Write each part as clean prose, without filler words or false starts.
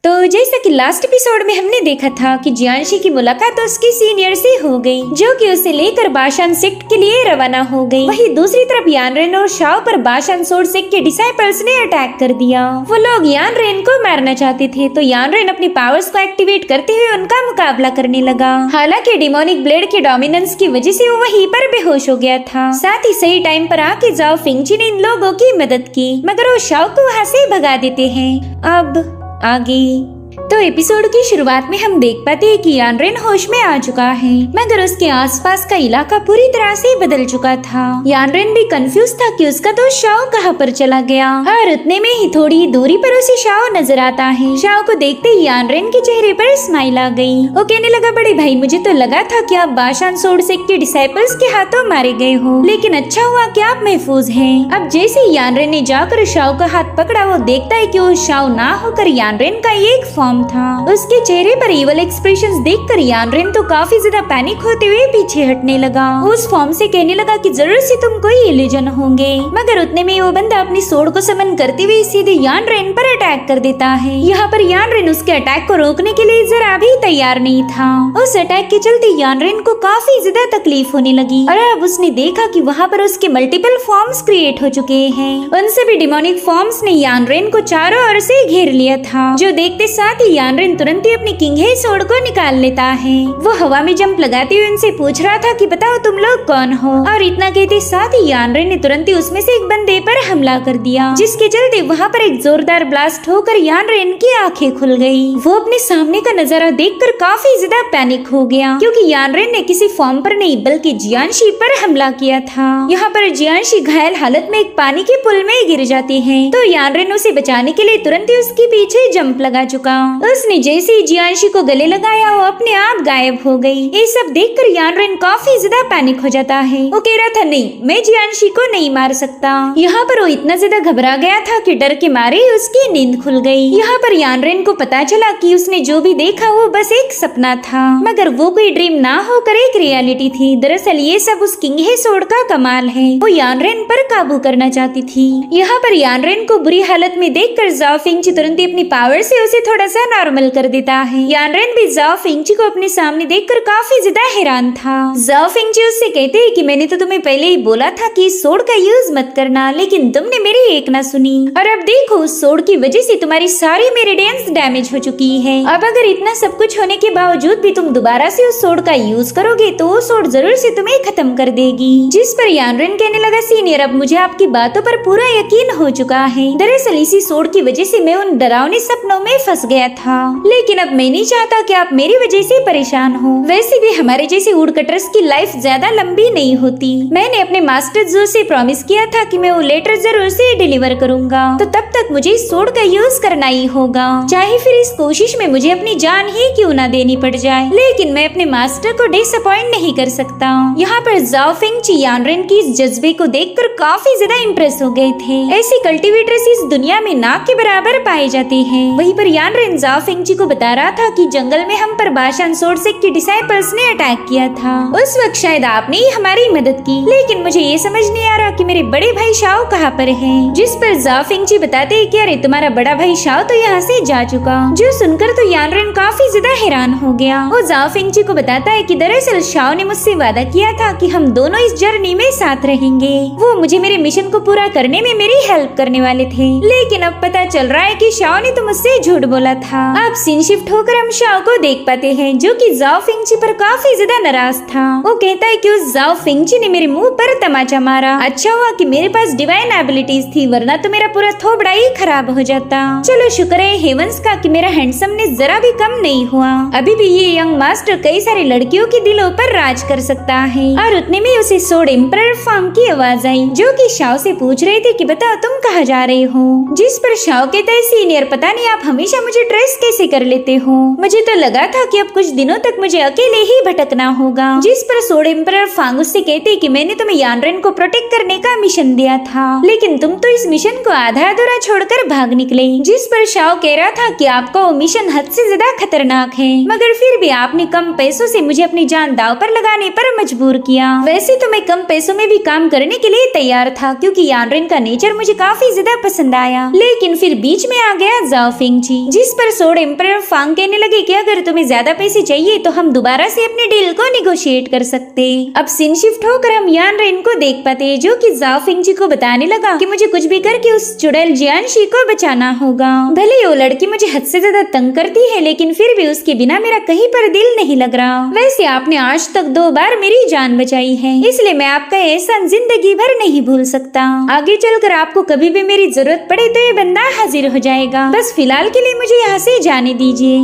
तो जैसा कि लास्ट एपिसोड में हमने देखा था कि जियांशी की मुलाकात उसके सीनियर से हो गई, जो कि उसे लेकर बाशान सेक्ट के लिए रवाना हो गई। वहीं दूसरी तरफ यानरेन और शाओ पर बाशान सोर्ड सेक्ट के डिसाइपल्स ने अटैक कर दिया। वो लोग यानरेन को मारना चाहते थे, तो यानरेन अपनी पावर्स को एक्टिवेट करते हुए उनका मुकाबला करने लगा। हालांकि डिमोनिक ब्लेड के डोमिनेंस की वजह से वो वहीं पर बेहोश हो गया था। साथ ही सही टाइम पर आके जाओ फिंगची ने इन लोगों की मदद की, मगर वो शाओ को वहाँ से भगा देते हैं। अब आगे तो एपिसोड की शुरुआत में हम देख पाते हैं कि यानरेन होश में आ चुका है, मगर उसके आसपास का इलाका पूरी तरह से बदल चुका था। यानरेन भी कंफ्यूज था कि उसका दोस्त शाओ कहाँ पर चला गया, और उतने में ही थोड़ी दूरी पर उसे शाओ नजर आता है। शाओ को देखते ही यानरेन के चेहरे पर स्माइल आ गई। वो कहने लगा, बड़े भाई मुझे तो लगा था कि आप बाशान सोर्ड सेक्ट के डिसाइपल्स के हाथों मारे गए हो, लेकिन अच्छा हुआ कि आप महफूज हैं। अब जैसे ही यानरेन ने जाकर शाओ का हाथ पकड़ा, वो देखता है कि वो शाओ ना होकर यानरेन का एक फॉर्म था। उसके चेहरे पर इवल एक्सप्रेशंस देखकर यानरेन तो काफी ज्यादा पैनिक होते हुए पीछे हटने लगा। उस फॉर्म से कहने लगा कि जरूर से तुम कोई इल्यूजन होंगे, मगर उतने में वो बंदा अपनी सोर्ड को समन करते हुए सीधे यानरेन पर अटैक कर देता है। यहाँ पर यानरेन उसके अटैक को रोकने के लिए जरा भी तैयार नहीं था। उस अटैक के चलते यानरेन को काफी ज्यादा तकलीफ होने लगी, और अब उसने देखा कि वहाँ पर उसके मल्टीपल फॉर्म्स क्रिएट हो चुके हैं। उन सभी डिमोनिक फॉर्म्स ने यानरेन को चारों ओर से घेर लिया था, जो देखते साथ ही यानरेन तुरंत ही अपनी किंग हे सोर्ड को निकाल लेता है। वो हवा में जंप लगाते हुए उनसे पूछ रहा था कि बताओ तुम लोग कौन हो, और इतना कहते साथ ही यानरेन ने तुरंत ही उसमें से एक बंदे पर हमला कर दिया, जिसके चलते वहाँ पर एक जोरदार ब्लास्ट होकर यानरेन की आंखें खुल गई। वो अपने सामने का नजारा देखकर काफी ज्यादा पैनिक हो गया, क्योंकि यानरेन ने किसी फॉर्म पर नहीं बल्कि जियांशी पर हमला किया था। यहाँ पर जियांशी घायल हालत में एक पानी के पुल में गिर जाती है, तो यानरेन उसे बचाने के लिए तुरंत ही उसके पीछे जंप लगा चुका। उसने जैसे ही जियांशी को गले लगाया, वो अपने आप गायब हो गई। ये सब देखकर यानरेन काफी ज्यादा पैनिक हो जाता है। वो कह रहा था, नहीं मैं जियांशी को नहीं मार सकता। यहाँ पर वो इतना ज्यादा घबरा गया था कि डर के मारे उसकी नींद खुल गई। यहाँ पर यानरेन को पता चला कि उसने जो भी देखा वो बस एक सपना था, मगर वो कोई ड्रीम ना होकर एक रियलिटी थी। दरअसल ये सब उस किंग हे सोर्ड का कमाल है। वो यानरेन पर काबू करना चाहती थी। यहाँ पर यानरेन को बुरी हालत में देखकर जाओ फिंगची तुरंत ही अपनी पावर से उसे थोड़ा सा नॉर्मल कर देता है। यानरेन भी जाओ फिंगची को अपने सामने देखकर काफी ज्यादा हैरान था। जाओ फिंगची उससे कहते हैं कि मैंने तो तुम्हें पहले ही बोला था कि इस सोर्ड का यूज मत करना, लेकिन तुमने मेरी एक ना सुनी, और अब देखो उस सोर्ड की वजह से तुम्हारी सारी मेरिडियंस डैमेज हो चुकी है। अब अगर इतना सब कुछ होने के बावजूद भी तुम दोबारा से उस सोर्ड का यूज करोगे तो वो सोर्ड जरूर से तुम्हें खत्म कर देगी। जिस पर यानरेन कहने लगा, सीनियर अब मुझे आपकी बातों पर पूरा यकीन हो चुका है। दरअसल इसी सोर्ड की वजह से मैं उन डरावने सपनों में फंस गया था, लेकिन अब मैं नहीं चाहता कि आप मेरी वजह से परेशान हो। वैसे भी हमारे जैसे वुडकटर्स की लाइफ ज्यादा लंबी नहीं होती। मैंने अपने मास्टर जो से प्रॉमिस किया था कि मैं वो लेटर जरूर से डिलीवर करूंगा, तो तब तक मुझे इस सोर्ड का यूज करना ही होगा, चाहे फिर इस कोशिश में मुझे अपनी जान ही क्यों ना देनी पड़ जाए, लेकिन मैं अपने मास्टर को डिसअपॉइंट नहीं कर सकता। यहाँ पर जाओ फिंगची यानरेन की इस जज्बे को देखकर काफी ज्यादा इम्प्रेस हो गए थे। ऐसे कल्टीवेटर्स इस दुनिया में नाक के बराबर पाए जाते हैं। वहीं पर यानरेन जाओ फिंगची को बता रहा था कि जंगल में हम पर बाशान सोर्ड सेक्ट के डिसाइपल्स ने अटैक किया था। उस वक्त शायद आपने ही हमारी मदद की, लेकिन मुझे ये समझ नहीं आ रहा कि मेरे बड़े भाई शाओ कहाँ पर हैं। जिस पर जाओ फिंगची बताते हैं कि अरे तुम्हारा बड़ा भाई शाओ तो यहाँ से जा चुका। जो सुनकर तो यानरेन काफी ज्यादा हैरान हो गया। वो जाओ फिंगची को बताता है कि दरअसल शाओ ने मुझसे वादा किया था कि हम दोनों इस जर्नी में साथ रहेंगे। वो मुझे मेरे मिशन को पूरा करने में मेरी हेल्प करने वाले थे, लेकिन अब पता चल रहा है कि शाओ ने तो मुझसे झूठ बोला था। अब सीन शिफ्ट होकर हम शाओ को देख पाते हैं, जो कि जाओ फिंगची पर काफी ज्यादा नाराज था। वो कहता है कि उस जाओ फिंगची ने मेरे मुंह पर तमाचा मारा। अच्छा हुआ कि मेरे पास डिवाइन एबिलिटीज थी, वरना तो मेरा पूरा थोबड़ा ही खराब हो जाता। चलो शुक्र है हेवंस का कि मेरा हैंडसमनेस जरा भी कम नहीं हुआ। अभी भी ये यंग मास्टर कई सारी लड़कियों के दिलों पर राज कर सकता है। और उतने में उसे सोर्ड एम्परर फॉर्म की आवाज आई, जो कि शाओ से पूछ रहे थे कि बताओ तुम कहाँ जा रहे हो। जिस पर शाओ कहता है, सीनियर पता नहीं आप हमेशा मुझे ट्रेस कैसे कर लेते हो। मुझे तो लगा था कि अब कुछ दिनों तक मुझे अकेले ही भटकना होगा। जिस पर सोर्ड एम्परर फांग उससे कहते कि मैंने तुम्हें यानरेन को प्रोटेक्ट करने का मिशन दिया था, लेकिन तुम तो इस मिशन को आधा अधूरा छोड़कर भाग निकले। जिस पर शाओ कह रहा था कि आपका वो मिशन हद से ज्यादा खतरनाक है, मगर फिर भी आपने कम पैसों से मुझे अपनी जान दांव पर लगाने पर मजबूर किया। वैसे तो मैं कम पैसों में भी काम करने के लिए तैयार था, क्योंकि यानरेन का नेचर मुझे काफी ज्यादा पसंद आया, लेकिन फिर बीच में आ गया जाओ फिंगची। जिस पर सोड एम्परर फांग कहने लगे कि अगर तुम्हें ज्यादा पैसे चाहिए तो हम दोबारा से अपने डील को निगोशिएट कर सकते। अब सीन शिफ्ट होकर हम यान रेन को देख पाते जो कि जाओ फिंगची को बताने लगा कि मुझे कुछ भी करके उस चुड़ैल जियानशी को बचाना होगा। भले ही वो लड़की मुझे हद से ज्यादा तंग करती है लेकिन फिर भी उसके बिना मेरा कहीं पर दिल नहीं लग रहा। वैसे आपने आज तक 2 बार मेरी जान बचाई है, इसलिए मैं आपका एहसान जिंदगी भर नहीं भूल सकता। आगे चलकर आपको कभी भी मेरी जरूरत पड़े तो ये बंदा हाजिर हो जाएगा। बस फिलहाल के लिए मुझे यहाँ से जाने दीजिए।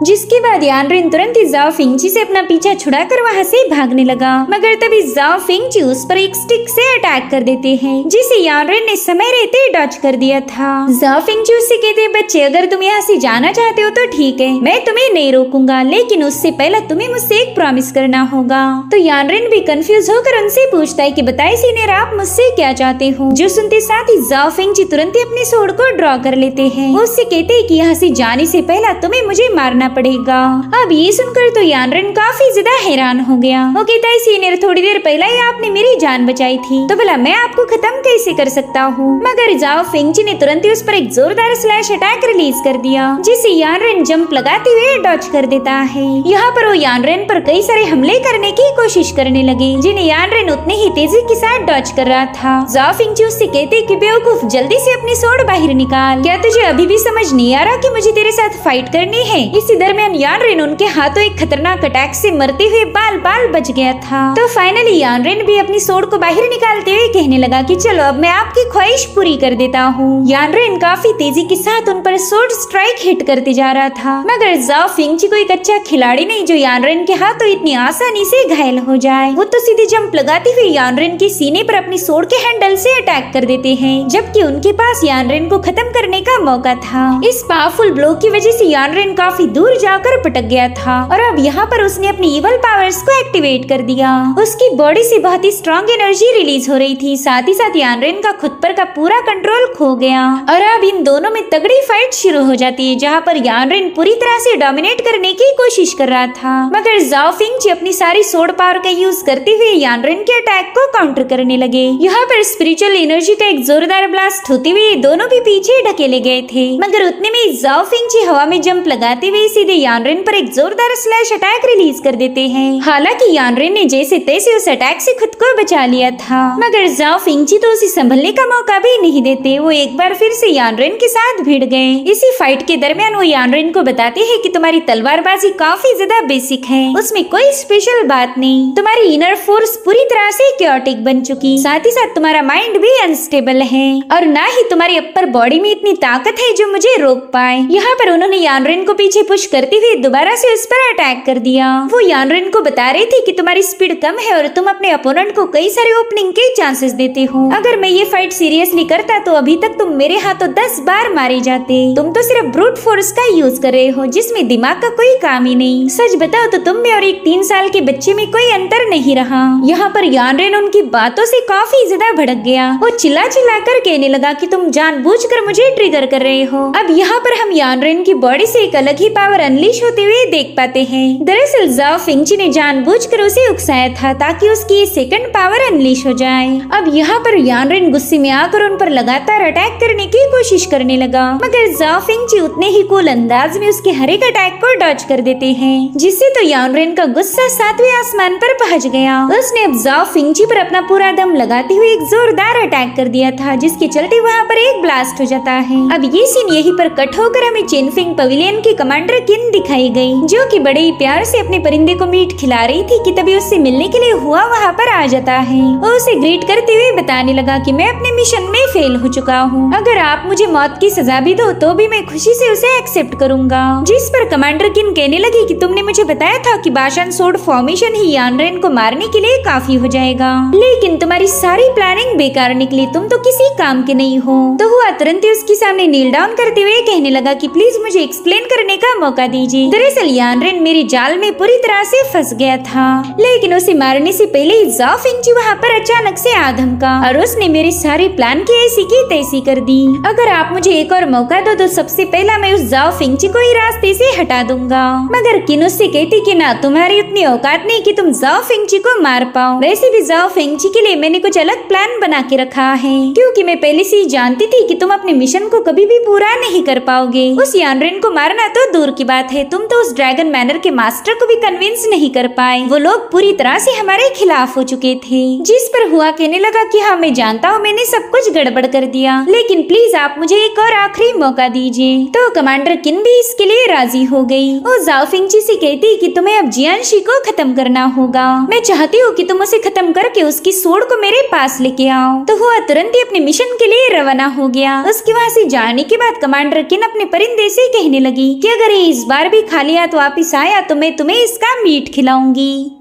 जिसके बाद यान रेन तुरंत ही जाओ फिंगची से अपना पीछा छुड़ाकर वहाँ से भागने लगा, मगर तभी जाओ फिंगची उस पर एक स्टिक से अटैक कर देते हैं जिसे यान रेन ने समय रहते डॉज कर दिया था। जाओ फिंगची उससे कहते हैं, बच्चे अगर तुम यहाँ से जाना चाहते हो तो ठीक है, मैं तुम्हें नहीं रोकूंगा, लेकिन उससे पहले तुम्हें मुझसे एक प्रॉमिस करना होगा। तो यान रेन भी कंफ्यूज होकर उनसे पूछता है कि बताइए सीनियर आप मुझसे क्या चाहते हो। जो सुनते साथ ही जाओ फिंगची तुरंत ही अपने सोड को ड्रॉ कर लेते हैं। वो उससे कहते हैं कि यहाँ से जाने से पहले तुम्हें मुझे मारना पड़ेगा। अब ये सुनकर तो यान रेन काफी ज्यादा हैरान हो गया। वो कहता है सीनियर थोड़ी देर पहले ही आपने मेरी जान बचाई थी, तो भला मैं आपको खत्म कैसे कर सकता हूँ। मगर जाओ फिंगची ने तुरंत ही उस पर एक जोरदार स्लैश अटैक रिलीज कर दिया जिसे यान रेन जंप लगाते हुए डॉज कर देता है। यहाँ पर वो यान रेन पर कई सारे हमले करने की कोशिश करने लगे जिन्हें यान रेन उतने ही तेजी के साथ डॉज कर रहा था। जाओ फिंगची उससे कहते कि बेवकूफ जल्दी से अपनी सोड बाहर निकाल, क्या तुझे अभी भी समझ नहीं आ रहा कि मुझे तेरे साथ फाइट करनी है। इसी दरमियान यान रेन उनके हाथों एक खतरनाक अटैक से मरते हुए बाल बाल बच गया था। तो फाइनली यान रेन भी अपनी सोड को बाहर निकालते हुए कहने लगा कि चलो अब मैं आपकी ख्वाहिश पूरी कर देता हूँ। यान रेन काफी तेजी के साथ उन पर सोड स्ट्राइक हिट करते जा रहा था, मगर जाओ फिंगची कोई एक अच्छा खिलाड़ी नहीं जो यान रेन के हाथों इतनी आसानी से घायल हो जाए। वो तो सीधे जंप लगाते हुए यान रेन के सीने पर अपनी सोड के हैंडल से अटैक कर देते हैं, जबकि उनके पास यान रेन को खत्म करने का मौका था। इस पावरफुल ब्लो की वजह से यान रेन काफी दूर जाकर पटक गया था और अब यहाँ पर उसने अपनी इवल पावर्स को एक्टिवेट कर दिया। उसकी बॉडी से बहुत ही स्ट्रॉन्ग एनर्जी रिलीज हो रही थी, साथ ही साथ यान रेन का खुद पर का पूरा कंट्रोल खो गया और अब इन दोनों में तगड़ी फाइट शुरू हो जाती है, जहाँ पर यान रेन पूरी तरह से डोमिनेट करने की कोशिश कर रहा था, मगर जाओ फिंगची अपनी सारी सोड पावर का यूज करते हुए यान रेन के अटैक को काउंटर करने लगे। यहाँ पर स्पिरिचुअल एनर्जी का एक जोरदार ब्लास्ट होते हुए दोनों भी पीछे ढकेले गए थे, मगर उतने में जाओ फिंगची हवा में जंप लगाते हुए सीधे यान रेन पर एक जोरदार स्लैश अटैक रिलीज कर देते हैं। हालांकि यान रेन ने जैसे तैसे उस अटैक से खुद को बचा लिया था, मगर जाओ फिंगची तो उसे संभलने का मौका भी नहीं देते। वो एक बार फिर से यान रेन के साथ भिड़ गए। इसी फाइट के दरमियान वो यान रेन को बताते हैं कि तुम्हारी तलवारबाजी काफी ज्यादा बेसिक है, उसमें कोई स्पेशल बात नहीं। तुम्हारी इनर फोर्स पूरी तरह से क्योटिक बन चुकी, साथ ही साथ तुम्हारा माइंड भी अनस्टेबल है और ना ही तुम्हारी अपर बॉडी में इतनी ताकत है जो मुझे रोक पाए। यहाँ पर उन्होंने यान रेन को पीछे पुश करते हुए दोबारा से उस पर अटैक कर दिया। वो यान रेन को बता रही थी कि तुम्हारी स्पीड कम है और तुम अपने अपोनेंट को कई सारे ओपनिंग के चांसेस देते हो। अगर मैं ये फाइट सीरियसली करता तो अभी तक तुम मेरे हाथों 10 बार मारे जाते। तुम तो सिर्फ ब्रूट फोर्स का यूज कर रहे हो जिसमें दिमाग का कोई काम ही नहीं। सच बताओ तो तुम में और एक 3 साल के बच्चे में कोई अंतर नहीं रहा। यहाँ पर यान रेन उनकी बातों से काफी ज्यादा भड़क गया। वो चिल्ला कर कहने लगा कि तुम जानबूझकर मुझे ट्रिगर कर रहे हो। अब यहाँ पर हम यान रेन की बॉडी से एक अलग ही पावर अनलीश होते हुए देख पाते हैं। दरअसल जाओ फिंगची ने जानबूझकर उसे उकसाया था ताकि उसकी सेकंड पावर अनलीश हो जाए। अब यहाँ पर यान रेन गुस्से में आकर उन पर लगातार अटैक करने की कोशिश करने लगा, मगर जाओ फिंगची उतने ही कूल अंदाज में उसके हर एक अटैक को डॉज कर देते हैं, जिससे तो यान रेन का गुस्सा 7वें आसमान पर पहुंच गया। उसने अब जाओ फिंगची पर अपना पूरा दम लगाते हुए एक जोरदार अटैक कर दिया था, जिसके चलते वहाँ पर एक ब्लास्ट हो जाता है। अब ये सीन यहीं पर कट होकर हमें चेनफिंग पवेलियन की कमांडर किन दिखाई गई, जो कि बड़े ही प्यार से अपने परिंदे को मीट खिला रही थी कि तभी उससे मिलने के लिए हुआ वहाँ पर आ जाता है। वो उसे ग्रीट करते हुए बताने लगा कि मैं अपने मिशन में फेल हो चुका हूँ, अगर आप मुझे मौत की सजा भी दो तो भी मैं खुशी से उसे एक्सेप्ट करूंगा। जिस पर कमांडर किन कहने लगी कि तुमने मुझे बताया था कि बाशान सोड फॉर्मेशन ही यान रेन को मारने के लिए काफी हो जाएगा, लेकिन तुम्हारी सारी प्लानिंग बेकार निकली, तुम तो किसी काम के नहीं हो। तो हुआ तुरंत ही उसके सामने नील डाउन करते हुए कहने लगा कि प्लीज मुझे एक्सप्लेन करने का मौका दीजिए। दरअसल यानरेन मेरी जाल में पूरी तरह से फंस गया था, लेकिन उसे मारने से पहले ही ज़ाओ फिंगची वहाँ पर अचानक से आ धमका और उसने मेरे सारे प्लान की ऐसी की तैसी कर दी। अगर आप मुझे एक और मौका दो तो सबसे पहला मैं उस ज़ाओ फिंगची को ही रास्ते से हटा दूंगा। मगर किन उससे कहती कि ना, तुम्हारी उतनी औकात नहीं कि तुम ज़ाओ फिंगची को मार पाओ। वैसे भी ज़ाओ फिंगची के लिए मैंने कुछ अलग प्लान बना के रखा है, क्योंकि मैं पहले से ही जानती थी कि तुम अपने मिशन को कभी भी पूरा नहीं कर पाओगे। उस यानरेन को मारना तो दूर की बात है, तुम तो उस ड्रैगन मैनर के मास्टर को भी कन्विंस नहीं कर पाए। वो लोग पूरी तरह से हमारे खिलाफ हो चुके थे। जिस पर हुआ कहने लगा कि हाँ मैं जानता हूँ मैंने सब कुछ गड़बड़ कर दिया, लेकिन प्लीज आप मुझे एक और आखिरी मौका दीजिए। तो कमांडर किन भी इसके लिए राजी हो गई। वो ज़ाओ फिंगची से कहती कि तुम्हें अब जियांशी को खत्म करना होगा। मैं चाहती हूँ कि तुम उसे खत्म करके उसकी सोड को मेरे पास लेके आओ। तो वो तुरंत ही अपने मिशन के लिए रवाना हो गया। उसके वहाँ से जाने के बाद कमांडर किन अपने परिंदे से कहने लगी कि अगर ये इस बार भी खाली हाथ वापिस आया तो मैं तुम्हें इसका मीट खिलाऊंगी।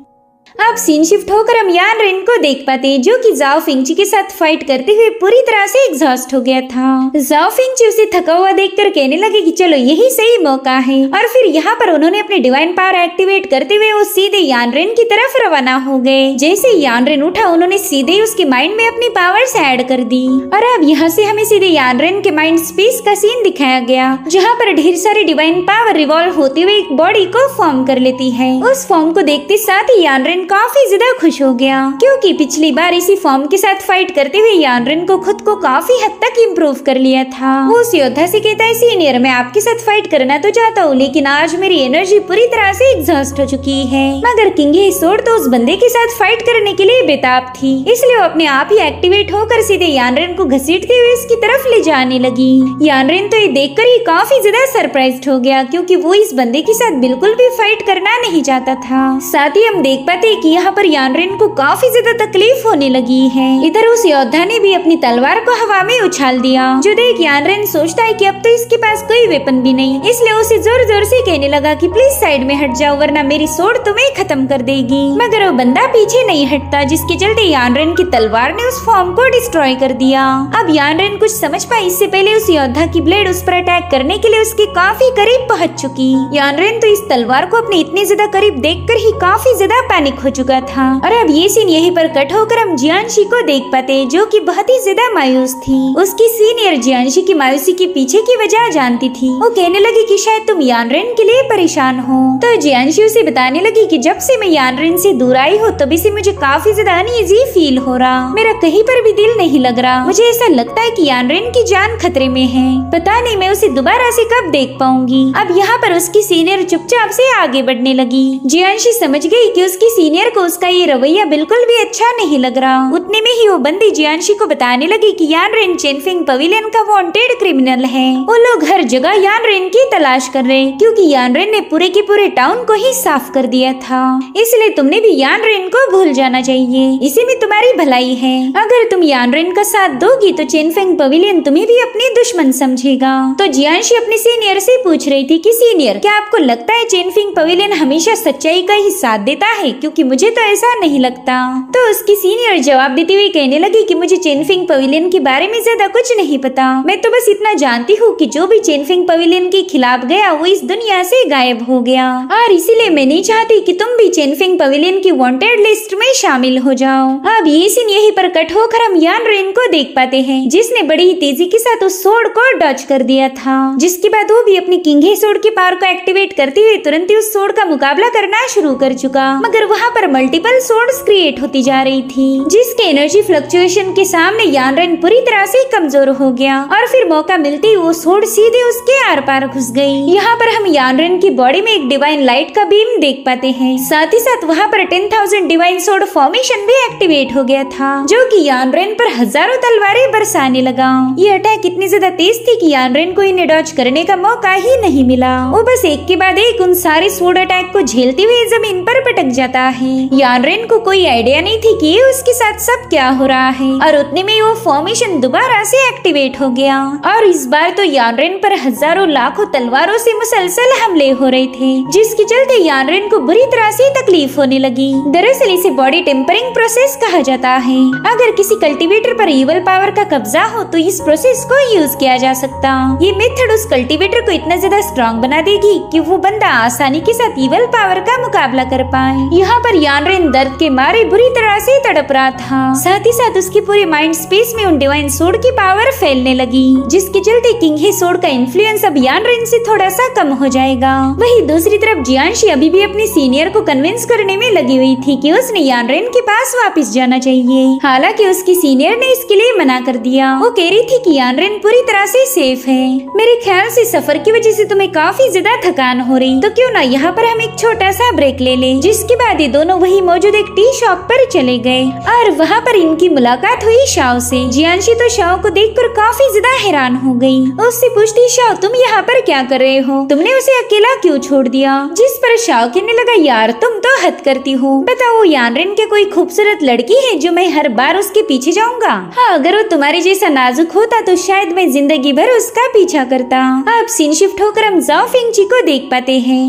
अब सीन शिफ्ट होकर हम यानरेन को देख पाते जो कि ज़ाओ फिंगची के साथ फाइट करते हुए पूरी तरह से एग्जॉस्ट हो गया था। ज़ाओ फिंगची उसे थका हुआ देखकर कहने लगे कि चलो यही सही मौका है, और फिर यहाँ पर उन्होंने अपनी डिवाइन पावर एक्टिवेट करते हुए वो सीधे यानरेन की तरफ रवाना हो गए। जैसे यानरेन उठा उन्होंने सीधे उसके माइंड में अपनी पावर्स ऐड कर दी, और अब यहाँ से हमें सीधे यानरेन के माइंड स्पेस का सीन दिखाया गया, जहाँ पर ढेर सारी डिवाइन पावर रिवॉल्व होते हुए एक बॉडी को फॉर्म कर लेती है। उस फॉर्म को देखते साथ ही यानरेन काफी ज्यादा खुश हो गया, क्योंकि पिछली बार इसी फॉर्म के साथ फाइट करते हुए यानरेन को खुद को काफी हद तक इम्प्रूव कर लिया था। वो उस योद्धा से कहता है सीनियर मैं आपके साथ फाइट करना तो चाहता हूँ, लेकिन आज मेरी एनर्जी पूरी तरह से एग्जॉस्ट हो चुकी है। मगर किंग सोड तो उस बंदे के साथ फाइट करने के लिए बेताब थी, इसलिए वो अपने आप ही एक्टिवेट होकर सीधे यानरेन को घसीटते हुए इसकी तरफ ले जाने लगी। यानरेन तो ये देखकर ही काफी ज्यादा सरप्राइज्ड हो गया, क्योंकि वो इस बंदे के साथ बिल्कुल भी फाइट करना नहीं चाहता था। साथ ही हम देख पाते कि यहाँ पर यानरेन को काफी ज्यादा तकलीफ होने लगी है। इधर उस योद्धा ने भी अपनी तलवार को हवा में उछाल दिया, जो देख यानरेन सोचता है कि अब तो इसके पास कोई वेपन भी नहीं, इसलिए उसे जोर जोर से कहने लगा कि प्लीज साइड में हट जाओ वरना मेरी सोड तुम्हें खत्म कर देगी। मगर वो बंदा पीछे नहीं हटता, जिसके चलते यानरेन की तलवार ने उस फॉर्म को डिस्ट्रॉय कर दिया। अब यानरेन कुछ समझ पाई, इससे पहले उस योद्धा की ब्लेड उस पर अटैक करने के लिए उसके काफी करीब पहुंच चुकी। यानरेन तो इस तलवार को अपने इतने ज्यादा करीब देखकर ही काफी ज्यादा पैनिक हो चुका था। और अब ये सीन यहीं पर कट होकर हम जियांशी को देख पाते, जो कि बहुत ही ज्यादा मायूस थी। उसकी सीनियर जियांशी की मायूसी के पीछे की वजह जानती थी। वो कहने लगी कि शायद तुम यानरेन के लिए परेशान हो। तो जियांशी उसे बताने लगी कि जब से मैं यानरेन से दूर आई हूँ तभी से मुझे काफी ज्यादा अनईजी फील हो रहा, मेरा कहीं पर भी दिल नहीं लग रहा। मुझे ऐसा लगता है कि यानरेन की जान खतरे में है, पता नहीं मैं उसे दोबारा से कब देख पाऊंगी। अब यहाँ पर उसकी सीनियर चुपचाप से आगे बढ़ने लगी। जियांशी समझ गई कि उसकी सीनियर को उसका ये रवैया बिल्कुल भी अच्छा नहीं लग रहा। उतने में ही वो बंदी जियांशी को बताने लगी कि यानरेन चेनफिंग पवेलियन का वांटेड क्रिमिनल है। वो लोग हर जगह यानरेन की तलाश कर रहे, क्योंकि यानरेन ने पूरे के पूरे टाउन को ही साफ कर दिया था। इसलिए तुमने भी यानरेन को भूल जाना चाहिए, इसी में तुम्हारी भलाई है। अगर तुम यानरेन का साथ दोगी तो चेनफिंग पवेलियन तुम्हें भी अपनी दुश्मन समझेगा। तो जियांशी अपने सीनियर से पूछ रही थी कि सीनियर क्या आपको लगता है चेनफिंग पवेलियन हमेशा सच्चाई का ही साथ देता है, क्योंकि मुझे तो ऐसा नहीं लगता। तो उसकी सीनियर जवाब देती हुई कहने लगी कि मुझे चेनफिंग पवेलियन के बारे में ज्यादा कुछ नहीं पता, मैं तो बस इतना जानती हूँ कि जो भी चेनफिंग पवेलियन के खिलाफ गया वो इस दुनिया से गायब हो गया, और इसीलिए मैं नहीं चाहती कि तुम भी चेनफिंग पवेलियन की वांटेड लिस्ट में शामिल हो जाओ। अब ये सीन यहीं पर कट होकर हम यानरेन को देख पाते हैं, जिसने बड़ी ही तेजी के साथ उस सोड को डॉच कर दिया था, जिसके बाद वो भी अपनी किंग सोड की पावर को एक्टिवेट करते हुए तुरंत ही उस सोड का मुकाबला करना शुरू कर चुका। मगर वहाँ पर मल्टीपल सोड्स क्रिएट होती जा रही थी, जिसके एनर्जी फ्लक्चुएशन के सामने यानरेन पूरी तरह से कमजोर हो गया, और फिर मौका मिलते ही वो सोड सीधे उसके आर पार घुस गई। यहाँ पर हम यानरेन की बॉडी में एक डिवाइन लाइट का बीम देख पाते हैं, साथ ही साथ वहाँ पर 10,000 डिवाइन सोड फॉर्मेशन भी एक्टिवेट हो गया था, जो कि यानरेन पर हजारों तलवारें बरसाने लगा। ये अटैक इतनी ज्यादा तेज थी कि यानरेन को इन्हें डॉच करने का मौका ही नहीं मिला। वो बस एक के बाद एक उन सारे सोड अटैक को झेलते हुए जमीन पर पटक जाता है। यानरेन को कोई आइडिया नहीं थी कि उसके साथ सब क्या हो रहा है और उतने में वो फॉर्मेशन दोबारा से एक्टिवेट हो गया और इस बार तो यानरेन पर हजारों लाखों तलवारों से मुसलसल हमले हो रहे थे, जिसके चलते यानरेन को बुरी तरह से तकलीफ होने लगी। दरअसल इसे बॉडी टेम्परिंग प्रोसेस कहा जाता है। अगर किसी कल्टीवेटर पर इवल पावर का कब्जा हो तो इस प्रोसेस को यूज किया जा सकता। ये मेथड उस कल्टीवेटर को इतना ज्यादा स्ट्रॉन्ग बना देगी कि वो बंदा आसानी के साथ इवल पावर का मुकाबला कर पाए। यहाँ पर यानरेन दर्द के मारे बुरी तरह से तड़प रहा था। साथ ही साथ उसकी पूरे माइंड स्पेस में उन डिवाइन सोर्ड की पावर फैलने लगी, जिसके चलते किंग हे सोर्ड का इन्फ्लुएंस अब यानरेन से थोड़ा सा कम हो जाएगा। वहीं दूसरी तरफ जियांशी अभी भी अपने सीनियर को कन्विंस करने में लगी हुई थी कि उसने यानरेन के पास वापस जाना चाहिए। हालांकि उसकी सीनियर ने इसके लिए मना कर दिया। वो कह रही थी कि यानरेन पूरी तरह से सेफ है। मेरे ख्याल से सफर की वजह से तुम्हें काफी ज्यादा थकान हो रही, तो क्यों ना यहाँ पर हम एक छोटा सा ब्रेक ले लें। जिसके बाद ये दोनों वही मौजूद एक टी शॉप पर चले गए और वहाँ पर इनकी मुलाकात हुई शाओ से। जियांशी तो शाओ को देखकर काफी ज्यादा हैरान हो गई। उससे पूछती, शाओ तुम यहाँ पर क्या कर रहे हो? तुमने उसे अकेला क्यों छोड़ दिया? जिस पर शाओ कहने लगा, यार तुम तो हद करती हो। बताओ यानरेन के कोई खूबसूरत लड़की है जो मैं हर बार उसके पीछे जाऊंगा? हाँ, अगर वो तुम्हारे जैसा नाजुक होता तो शायद मैं जिंदगी भर उसका पीछा करता। अब सीन शिफ्ट होकर हम जाओ फिंगची को देख पाते हैं,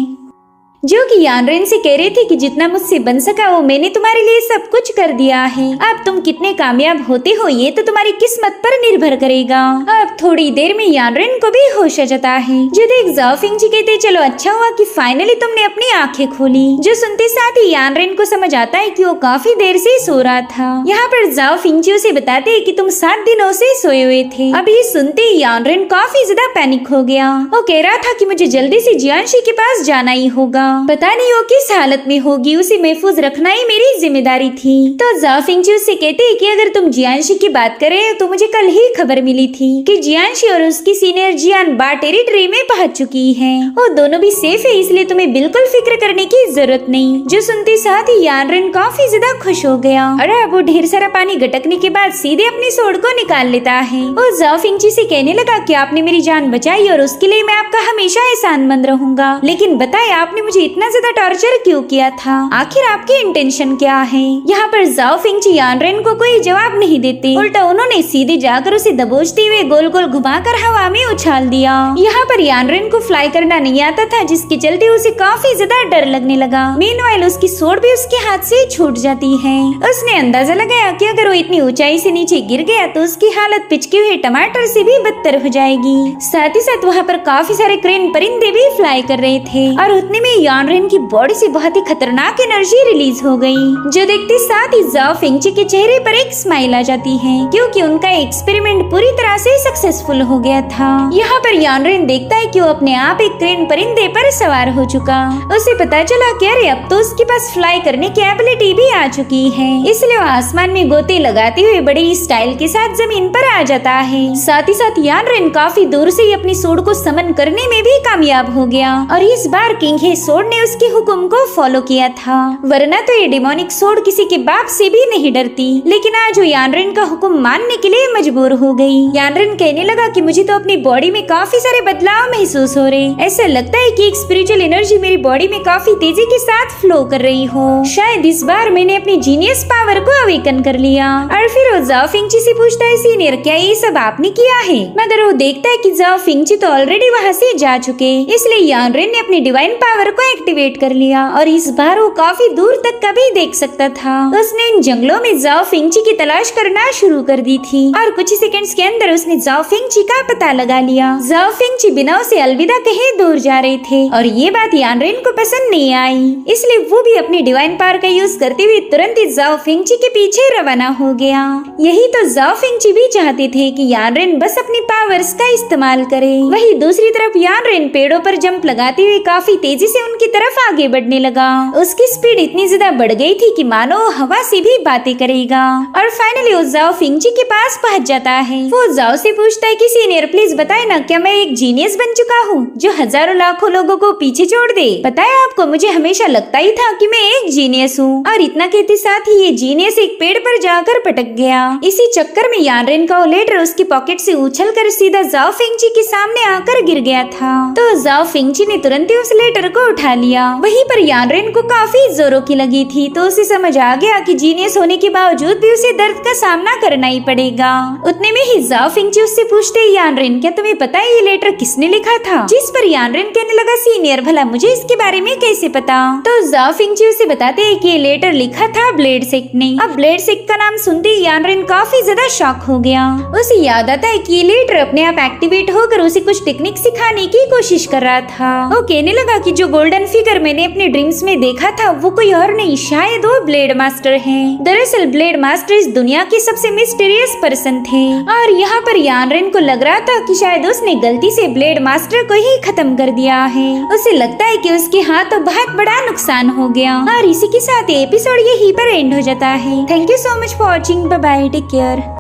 जो कि यानरेन से कह रही थी कि जितना मुझसे बन सका वो मैंने तुम्हारे लिए सब कुछ कर दिया है। अब तुम कितने कामयाब होते हो ये तो तुम्हारी किस्मत पर निर्भर करेगा। अब थोड़ी देर में यानरेन को भी होश आ जाता है, जो देख जाओ फिंगची कहते, चलो अच्छा हुआ कि फाइनली तुमने अपनी आंखें खोली। जो सुनते साथ ही यानरेन को समझ आता है कि वो काफी देर से सो रहा था। यहाँ पर जाओ फिंगची उसे बताते है कि तुम 7 दिनों से सोए हुए थे। अब ये सुनते ही यानरेन काफी ज्यादा पैनिक हो गया। वो कह रहा था कि मुझे जल्दी से जियांशी के पास जाना ही होगा, पता नहीं वो किस हालत में होगी, उसे महफूज रखना ही मेरी जिम्मेदारी थी। तो जाओ फिंगची उससे कहते हैं कि अगर तुम जियांशी की बात करें तो मुझे कल ही खबर मिली थी कि जियांशी और उसकी सीनियर जियान बा टेरिटरी में पहुंच चुकी है। वो दोनों भी सेफ है, इसलिए तुम्हें बिल्कुल फिक्र करने की जरूरत नहीं। जो सुनते साथ ही यानरेन काफी ज्यादा खुश हो गया और अब वो ढेर सारा पानी गटकने के बाद सीधे अपनी सोड को निकाल लेता है। वो जाओ फिंगची से कहने लगा कि आपने मेरी जान बचाई और उसके लिए मैं आपका हमेशा एहसानमंद रहूंगा, लेकिन बताए आपने मुझे इतना ज्यादा टॉर्चर क्यों किया था? आखिर आपकी इंटेंशन क्या है? यहाँ पर जाओ फिंगची यानरेन को कोई जवाब नहीं देते, उल्टा उन्होंने सीधे जाकर उसे दबोचते हुए गोल गोल घुमाकर हवा में उछाल दिया। यहाँ पर यानरेन को फ्लाई करना नहीं आता था, जिसके चलते उसे काफी ज्यादा डर लगने लगा। मीनवाइल उसकी सोड भी उसके हाथ से छूट जाती है। उसने अंदाजा लगाया कि अगर वो इतनी ऊंचाई से नीचे गिर गया तो उसकी हालत पिचके हुए टमाटर से भी बदतर हो जाएगी। साथ ही साथ वहाँ पर काफी सारे क्रेन परिंदे भी फ्लाई कर रहे थे और उतने में यानरेन की बॉडी से बहुत ही खतरनाक एनर्जी रिलीज हो गई, जो देखते साथ ही जाओ फिंगची के चेहरे पर एक स्माइल आ जाती है, क्योंकि उनका एक्सपेरिमेंट पूरी तरह से सक्सेसफुल हो गया था। यहाँ पर यानरेन देखता है कि वो अपने आप एक क्रेन परिंदे पर सवार हो चुका। उसे पता चला कि अरे अब तो उसके पास फ्लाई करने की एबिलिटी भी आ चुकी है, इसलिए वो आसमान में गोते लगाते हुए बड़ी स्टाइल के साथ जमीन पर आ जाता है। साथ ही साथ यानरेन काफी दूर से ही अपनी सोड को समन करने में भी कामयाब हो गया और इस बार किंग हे सोड ने उसके हुक्म को फॉलो किया था, वरना तो ये डिमोनिक सोड किसी के बाप से भी नहीं डरती। लेकिन आज वो यानरेन का हुक्म मानने के लिए मजबूर हो गई। यानरेन कहने लगा कि मुझे तो अपनी बॉडी में काफी सारे बदलाव महसूस हो रहे, ऐसा लगता है कि एक स्पिरिचुअल एनर्जी मेरी बॉडी में काफी तेजी के साथ फ्लो कर रही हो। शायद इस बार मैंने अपनी जीनियस पावर को अवेकन कर लिया। और फिर वो जाओ फिंगची से पूछता है, सीनियर क्या ये सब आपने किया है? मगर वो देखता है कि जाओ फिंगची तो ऑलरेडी वहाँ से जा चुके, इसलिए यानरेन ने अपनी डिवाइन पावर को एक्टिवेट कर लिया और इस बार वो काफी दूर तक का भी देख सकता था। उसने इन जंगलों में जाओ फिंगची की तलाश करना शुरू कर दी थी और कुछ सेकंड्स के अंदर उसने जाओ फिंगची का पता लगा लिया। जाओ फिंगची बिना उसे अलविदा कहे दूर जा रहे थे और ये बात यानरेन को पसंद नहीं आई, इसलिए वो भी अपनी डिवाइन पावर का यूज करते हुए तुरंत ही जाओ फिंगची के पीछे रवाना हो गया। यही तो जाओ फिंगची भी चाहते थे कि यानरेन बस अपनी पावर्स का इस्तेमाल करे। वही दूसरी तरफ यानरेन पेड़ों पर जंप लगाते हुए काफी तेजी से उनकी तरफ आगे बढ़ने लगा। उसकी स्पीड इतनी ज्यादा बढ़ गई थी कि मानो हवा से भी बातें करेगा और फाइनली वो जाओ फिंगची के पास पहुंच जाता है। वो जाओ से पूछता है कि सीनियर प्लीज बताए ना, क्या मैं एक जीनियस बन चुका हूँ जो हजारों लाखों लोगों को पीछे छोड़ दे? पता है आपको, मुझे हमेशा लगता ही था कि मैं एक जीनियस हूँ। और इतना कहते साथ ही ये जीनियस एक पेड़ पर जाकर पटक गया। इसी चक्कर में यानरेन का वो लेटर उसकी पॉकेट से उछल कर सीधा जाओ फिंगची के सामने आकर गिर गया था। तो जाओ फिंगची ने तुरंत ही उस लेटर को उठा उठा लिया। वहीं पर यानरेन को काफी जोरों की लगी थी, तो उसे समझ आ गया कि जीनियस होने के बावजूद भी उसे दर्द का सामना करना ही पड़ेगा। उतने में ही जाओ फिंगची उससे पूछते, यानरेन क्या तुम्हें पता है ये लेटर किसने लिखा था? जिस पर यानरेन कहने लगा, सीनियर भला मुझे इसके बारे में कैसे पता? तो जाओ फिंगची उसे बताते हैं कि ये लेटर लिखा था ब्लेड सेक ने। अब ब्लेड सेक का नाम सुनते ही यानरेन काफी ज्यादा शॉक हो गया। उसे याद आता है कि ये लेटर अपने आप एक्टिवेट होकर उसे कुछ टेक्निक सिखाने की कोशिश कर रहा था। वो कहने लगा कि जो गोल्डन फिगर मैंने अपने ड्रीम्स में देखा था वो कोई और नहीं, शायद वो ब्लेड मास्टर हैं। दरअसल ब्लेड मास्टर इस दुनिया के सबसे मिस्टीरियस पर्सन थे और यहाँ पर यानरेन को लग रहा था कि शायद उसने गलती से ब्लेड मास्टर को ही खत्म कर दिया है। उसे लगता है कि उसके हाथों बहुत बड़ा नुकसान हो गया। और इसी के साथ एपिसोड यहीं पर एंड हो जाता है। Thank you so much for watching. Bye bye, take care.